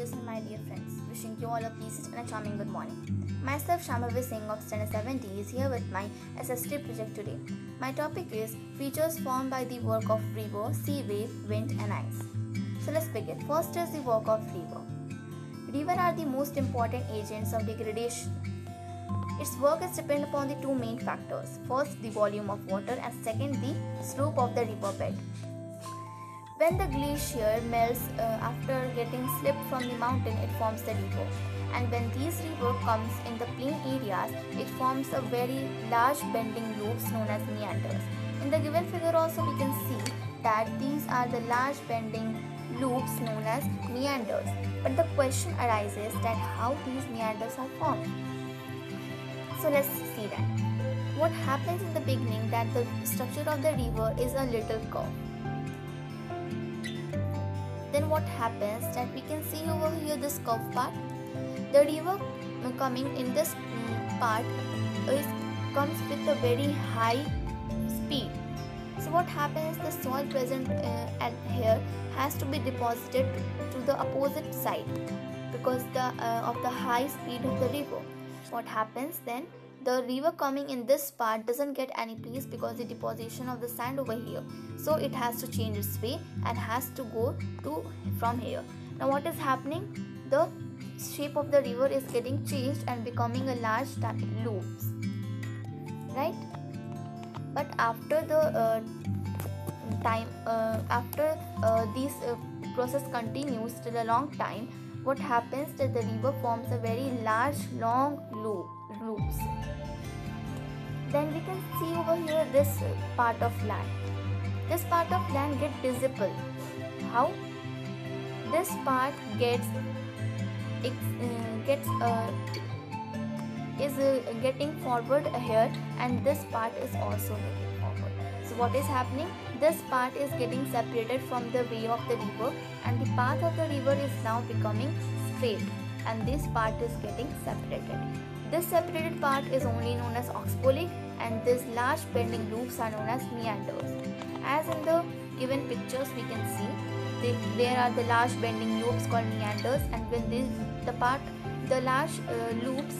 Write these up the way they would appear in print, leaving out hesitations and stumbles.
teachers and my dear friends. Wishing you all a pleasant and a charming good morning. Myself Shambhavi Singh of Standard 70 is here with my SST project today. My topic is features formed by the work of river, sea wave, wind and ice. So let's begin. First is the work of river. Rivers are the most important agents of degradation. Its work is dependent upon the two main factors. First, the volume of water and second, the slope of the river bed. When the glacier melts after getting slipped from the mountain, it forms the river. And when these river comes in the plain areas, it forms a very large bending loops known as meanders. In the given figure also we can see that these are the large bending loops known as meanders. But the question arises that how these meanders are formed. So let's see that. What happens in the beginning that the structure of the river is a little curve. Then what happens that we can see over here this curve part. The river coming in this part comes with a very high speed. So what happens, the soil present at here has to be deposited to the opposite side because of the high speed of the river. What happens then, the river coming in this part doesn't get any place because the deposition of the sand over here, so it has to change its way and has to go to from here. Now what is happening, the shape of the river is getting changed and becoming a large loops, right? But after the this process continues till a long time, what happens that the river forms a very large long loops. Then we can see over here this part of land. This part of land gets visible. How? This part is getting forward here, and this part is also getting forward. So what is happening? This part is getting separated from the way of the river, and the path of the river is now becoming straight, and this part is getting separated. This separated part is only known as oxbotic, and these large bending loops are known as meanders. As in the given pictures we can see, there are the large bending loops called meanders, and when the large loops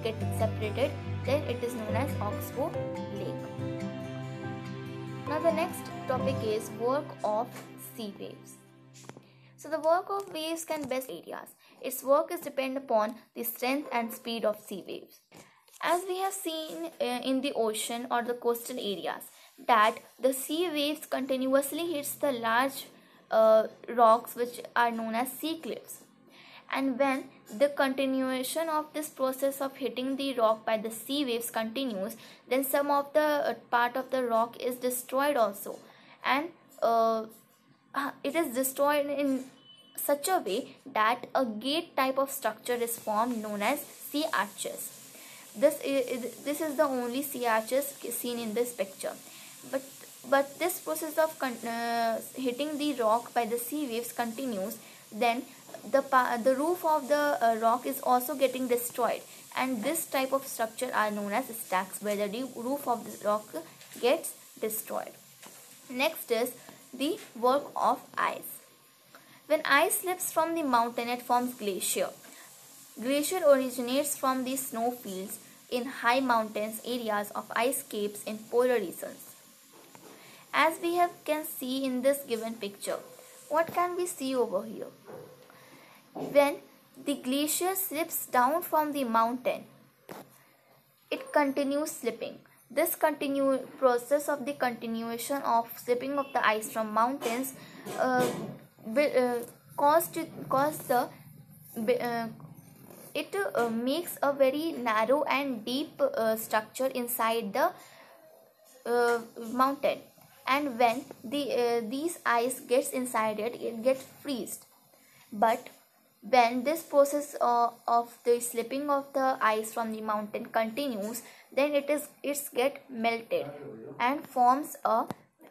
get separated, then it is known as oxbow lake. Now the next topic is work of sea waves. So the work of waves can best areas. Its work is dependent upon the strength and speed of sea waves. As we have seen in the ocean or the coastal areas, that the sea waves continuously hits the large rocks which are known as sea cliffs. And when the continuation of this process of hitting the rock by the sea waves continues, then some of the part of the rock is destroyed also, and it is destroyed in such a way that a gate type of structure is formed known as sea arches. This is the only sea arches seen in this picture. But this process of hitting the rock by the sea waves continues, then the roof of the rock is also getting destroyed, and this type of structure are known as stacks, where the roof of the rock gets destroyed. Next is the work of ice. When ice slips from the mountain, it forms glacier. Glacier originates from the snow fields in high mountains areas of ice caps in polar regions. As we can see in this given picture, what can we see over here? When the glacier slips down from the mountain, it continues slipping. This process of the continuation of slipping of the ice from mountains makes a very narrow and deep structure inside the mountain, and when these ice gets inside it, it gets freezed. But when this process of the slipping of the ice from the mountain continues, then it's get melted and forms a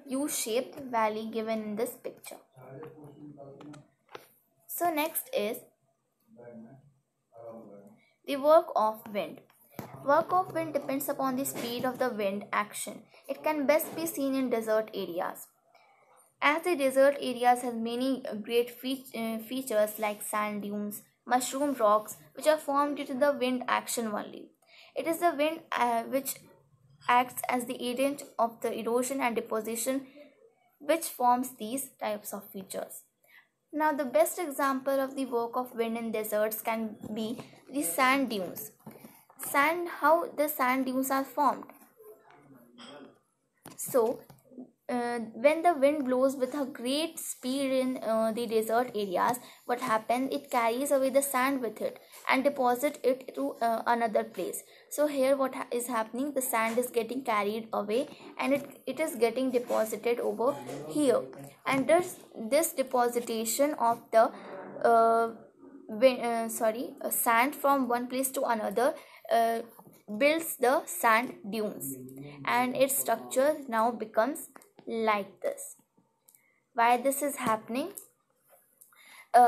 U-shaped valley given in this picture. So next is the work of wind. Work of wind depends upon the speed of the wind action. It can best be seen in desert areas. As the desert areas have many great features like sand dunes, mushroom rocks, which are formed due to the wind action only. It is the wind which acts as the agent of the erosion and deposition, which forms these types of features. Now, the best example of the work of wind in deserts can be the sand dunes. How the sand dunes are formed. So, when the wind blows with a great speed in the desert areas, what happens, it carries away the sand with it and deposit it to another place. So here what is happening, the sand is getting carried away and it is getting deposited over here, and this depositation of the sand from one place to another builds the sand dunes, and its structure now becomes like this. Why this is happening?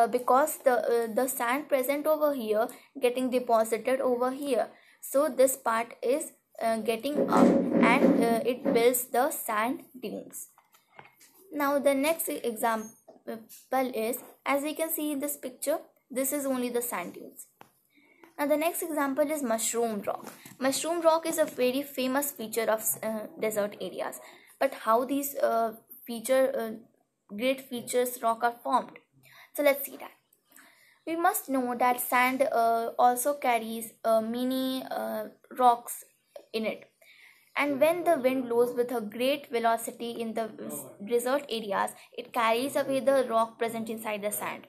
Because the sand present over here getting deposited over here, so this part is getting up, and it builds the sand dunes. Now the next example is, as we can see in this picture, this is only the sand dunes. Now the next example is mushroom rock. Mushroom rock is a very famous feature of desert areas. But how these great features rock are formed? So let's see that. We must know that sand also carries many rocks in it. And when the wind blows with a great velocity in the desert areas, it carries away the rock present inside the sand.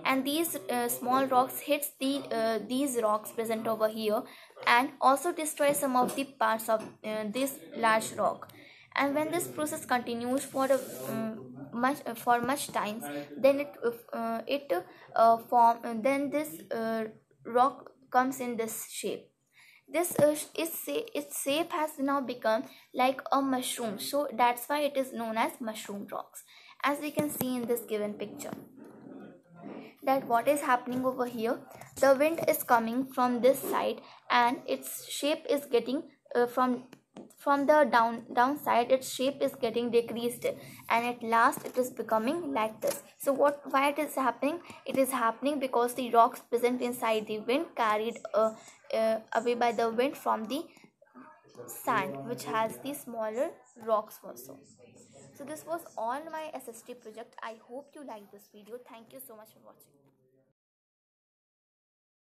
And these small rocks hits these rocks present over here and also destroy some of the parts of this large rock. And when this process continues for much times, then then this rock comes in this shape. Its shape has now become like a mushroom, so that's why it is known as mushroom rocks, as we can see in this given picture. That what is happening over here, the wind is coming from this side and its shape is getting from the downside, its shape is getting decreased, and at last it is becoming like this. So why it is happening? It is happening because the rocks present inside the wind carried away by the wind from the sand, which has the smaller rocks also. So this was all my SST project. I hope you like this video. Thank you so much for watching.